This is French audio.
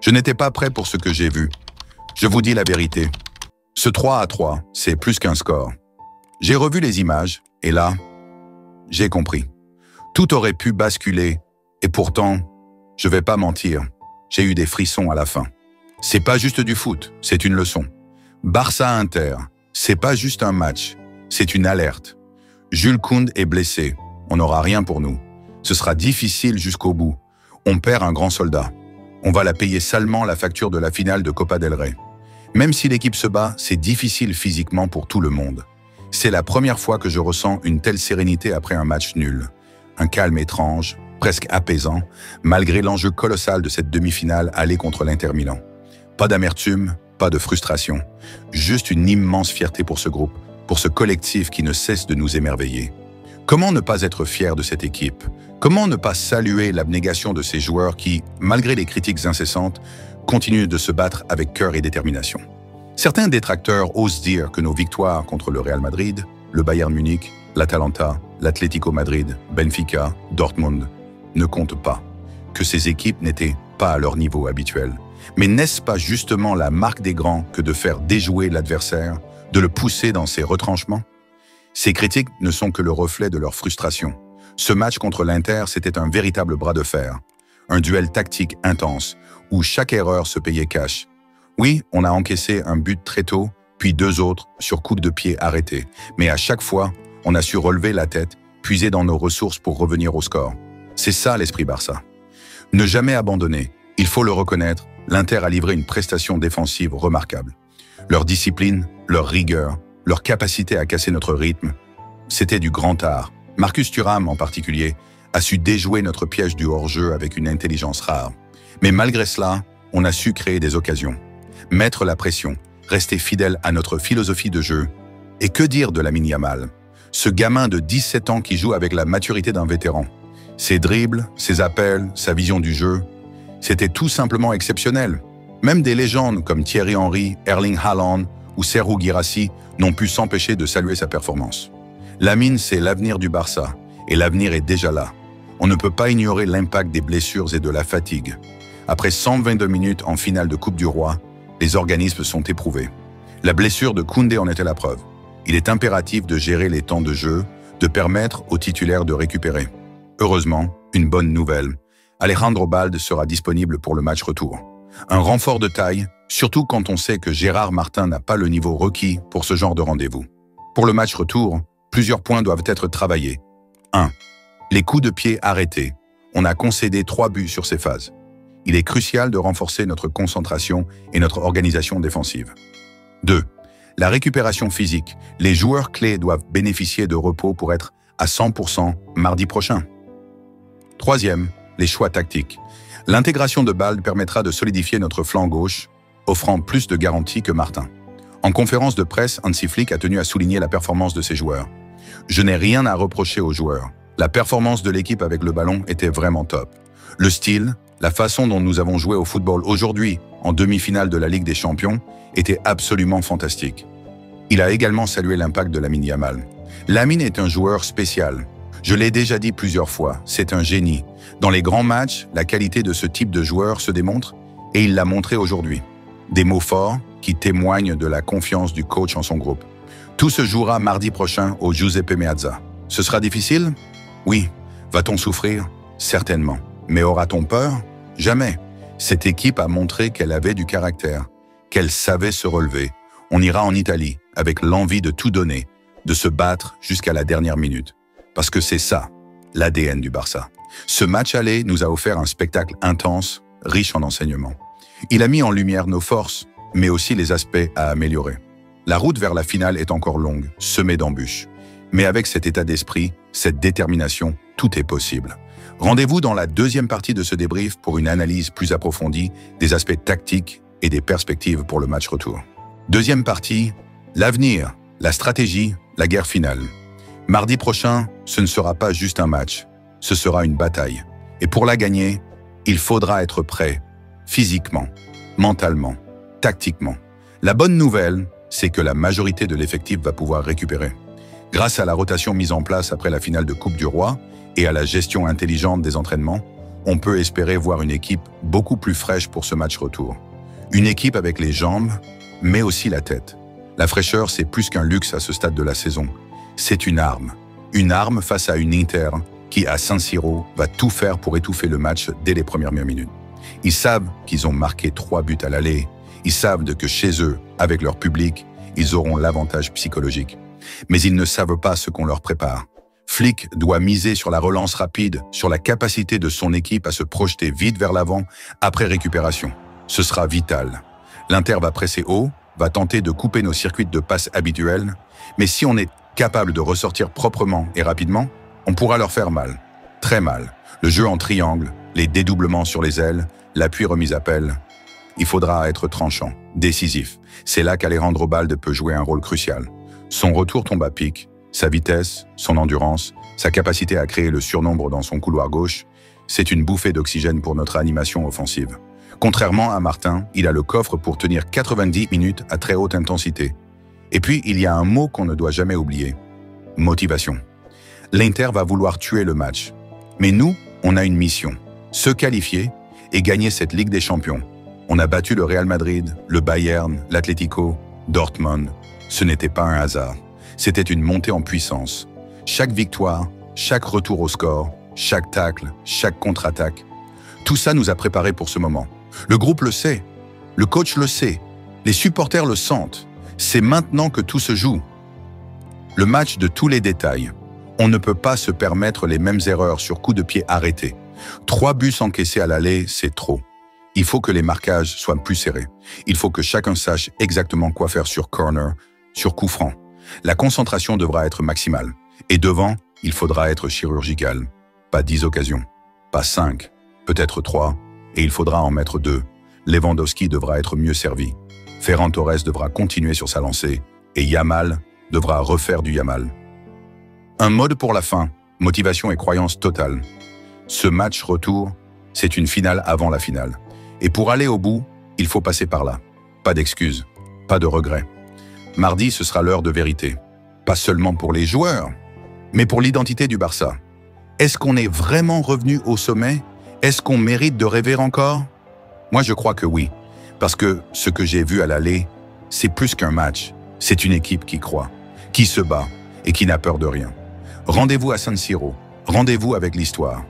Je n'étais pas prêt pour ce que j'ai vu. Je vous dis la vérité. Ce 3-3, c'est plus qu'un score. J'ai revu les images, et là, j'ai compris. Tout aurait pu basculer, et pourtant, je vais pas mentir, j'ai eu des frissons à la fin. C'est pas juste du foot, c'est une leçon. Barça-Inter, c'est pas juste un match, c'est une alerte. Jules Koundé est blessé, on n'aura rien pour nous. Ce sera difficile jusqu'au bout. On perd un grand soldat. On va la payer salement la facture de la finale de Copa del Rey. Même si l'équipe se bat, c'est difficile physiquement pour tout le monde. C'est la première fois que je ressens une telle sérénité après un match nul. Un calme étrange, presque apaisant, malgré l'enjeu colossal de cette demi-finale allée contre l'Inter Milan. Pas d'amertume, pas de frustration, juste une immense fierté pour ce groupe, pour ce collectif qui ne cesse de nous émerveiller. Comment ne pas être fier de cette équipe? Comment ne pas saluer l'abnégation de ces joueurs qui, malgré les critiques incessantes, continuent de se battre avec cœur et détermination? Certains détracteurs osent dire que nos victoires contre le Real Madrid, le Bayern Munich, l'Atalanta, l'Atlético Madrid, Benfica, Dortmund ne comptent pas, que ces équipes n'étaient pas à leur niveau habituel. Mais n'est-ce pas justement la marque des grands que de faire déjouer l'adversaire, de le pousser dans ses retranchements? Ces critiques ne sont que le reflet de leur frustration. Ce match contre l'Inter, c'était un véritable bras de fer, un duel tactique intense, où chaque erreur se payait cash. Oui, on a encaissé un but très tôt, puis 2 autres sur coup de pied arrêtés, mais à chaque fois, on a su relever la tête, puiser dans nos ressources pour revenir au score. C'est ça l'esprit Barça. Ne jamais abandonner, il faut le reconnaître, l'Inter a livré une prestation défensive remarquable. Leur discipline, leur rigueur, leur capacité à casser notre rythme, c'était du grand art. Marcus Thuram, en particulier, a su déjouer notre piège du hors-jeu avec une intelligence rare. Mais malgré cela, on a su créer des occasions, mettre la pression, rester fidèle à notre philosophie de jeu. Et que dire de Lamine Yamal? Ce gamin de 17 ans qui joue avec la maturité d'un vétéran. Ses dribbles, ses appels, sa vision du jeu, c'était tout simplement exceptionnel. Même des légendes comme Thierry Henry, Erling Haaland ou Serhou Guirassy n'ont pu s'empêcher de saluer sa performance. Lamine, c'est l'avenir du Barça, et l'avenir est déjà là. On ne peut pas ignorer l'impact des blessures et de la fatigue. Après 122 minutes en finale de Coupe du Roi, les organismes sont éprouvés. La blessure de Koundé en était la preuve. Il est impératif de gérer les temps de jeu, de permettre aux titulaires de récupérer. Heureusement, une bonne nouvelle. Alejandro Balde sera disponible pour le match retour. Un renfort de taille, surtout quand on sait que Gérard Martin n'a pas le niveau requis pour ce genre de rendez-vous. Pour le match retour, plusieurs points doivent être travaillés. 1. Les coups de pied arrêtés. On a concédé 3 buts sur ces phases. Il est crucial de renforcer notre concentration et notre organisation défensive. 2. La récupération physique. Les joueurs clés doivent bénéficier de repos pour être à 100% mardi prochain. 3e, les choix tactiques. L'intégration de Balde permettra de solidifier notre flanc gauche, offrant plus de garanties que Martin. En conférence de presse, Hansi Flick a tenu à souligner la performance de ses joueurs. Je n'ai rien à reprocher aux joueurs. La performance de l'équipe avec le ballon était vraiment top. Le style, la façon dont nous avons joué au football aujourd'hui, en demi-finale de la Ligue des Champions, était absolument fantastique. Il a également salué l'impact de Lamine Yamal. Lamine est un joueur spécial. Je l'ai déjà dit plusieurs fois, c'est un génie. Dans les grands matchs, la qualité de ce type de joueur se démontre, et il l'a montré aujourd'hui. Des mots forts qui témoignent de la confiance du coach en son groupe. Tout se jouera mardi prochain au Giuseppe Meazza. Ce sera difficile? Oui. Va-t-on souffrir? Certainement. Mais aura-t-on peur? Jamais. Cette équipe a montré qu'elle avait du caractère, qu'elle savait se relever. On ira en Italie avec l'envie de tout donner, de se battre jusqu'à la dernière minute. Parce que c'est ça, l'ADN du Barça. Ce match aller nous a offert un spectacle intense, riche en enseignements. Il a mis en lumière nos forces, mais aussi les aspects à améliorer. La route vers la finale est encore longue, semée d'embûches. Mais avec cet état d'esprit, cette détermination, tout est possible. Rendez-vous dans la 2e partie de ce débrief pour une analyse plus approfondie des aspects tactiques et des perspectives pour le match retour. 2e partie, l'avenir, la stratégie, la guerre finale. Mardi prochain, ce ne sera pas juste un match, ce sera une bataille. Et pour la gagner, il faudra être prêt, physiquement, mentalement, tactiquement. La bonne nouvelle, c'est que la majorité de l'effectif va pouvoir récupérer. Grâce à la rotation mise en place après la finale de Coupe du Roi et à la gestion intelligente des entraînements, on peut espérer voir une équipe beaucoup plus fraîche pour ce match retour. Une équipe avec les jambes, mais aussi la tête. La fraîcheur, c'est plus qu'un luxe à ce stade de la saison. C'est une arme. Une arme face à une Inter qui, à San Siro, va tout faire pour étouffer le match dès les premières minutes. Ils savent qu'ils ont marqué 3 buts à l'aller. Ils savent que chez eux, avec leur public, ils auront l'avantage psychologique. Mais ils ne savent pas ce qu'on leur prépare. Flick doit miser sur la relance rapide, sur la capacité de son équipe à se projeter vite vers l'avant après récupération. Ce sera vital. L'Inter va presser haut, va tenter de couper nos circuits de passe habituels, mais si on est capable de ressortir proprement et rapidement, on pourra leur faire mal. Très mal. Le jeu en triangle, les dédoublements sur les ailes, l'appui remise à pelle. Il faudra être tranchant, décisif. C'est là qu'Alejandro Balde peut jouer un rôle crucial. Son retour tombe à pic, sa vitesse, son endurance, sa capacité à créer le surnombre dans son couloir gauche, c'est une bouffée d'oxygène pour notre animation offensive. Contrairement à Martin, il a le coffre pour tenir 90 minutes à très haute intensité. Et puis, il y a un mot qu'on ne doit jamais oublier. Motivation. L'Inter va vouloir tuer le match. Mais nous, on a une mission. Se qualifier et gagner cette Ligue des Champions. On a battu le Real Madrid, le Bayern, l'Atlético, Dortmund. Ce n'était pas un hasard. C'était une montée en puissance. Chaque victoire, chaque retour au score, chaque tacle, chaque contre-attaque. Tout ça nous a préparés pour ce moment. Le groupe le sait, le coach le sait, les supporters le sentent. C'est maintenant que tout se joue. Le match de tous les détails. On ne peut pas se permettre les mêmes erreurs sur coup de pied arrêté. 3 buts encaissés à l'aller, c'est trop. Il faut que les marquages soient plus serrés. Il faut que chacun sache exactement quoi faire sur corner, sur coup franc. La concentration devra être maximale. Et devant, il faudra être chirurgical. Pas 10 occasions, pas 5, peut-être 3, et il faudra en mettre 2. Lewandowski devra être mieux servi. Ferran Torres devra continuer sur sa lancée, et Yamal devra refaire du Yamal. Un mode pour la fin, motivation et croyance totale. Ce match retour, c'est une finale avant la finale. Et pour aller au bout, il faut passer par là. Pas d'excuses, pas de regrets. Mardi, ce sera l'heure de vérité. Pas seulement pour les joueurs, mais pour l'identité du Barça. Est-ce qu'on est vraiment revenu au sommet? Est-ce qu'on mérite de rêver encore? Moi, je crois que oui. Parce que ce que j'ai vu à l'aller, c'est plus qu'un match. C'est une équipe qui croit, qui se bat et qui n'a peur de rien. Rendez-vous à San Siro. Rendez-vous avec l'histoire.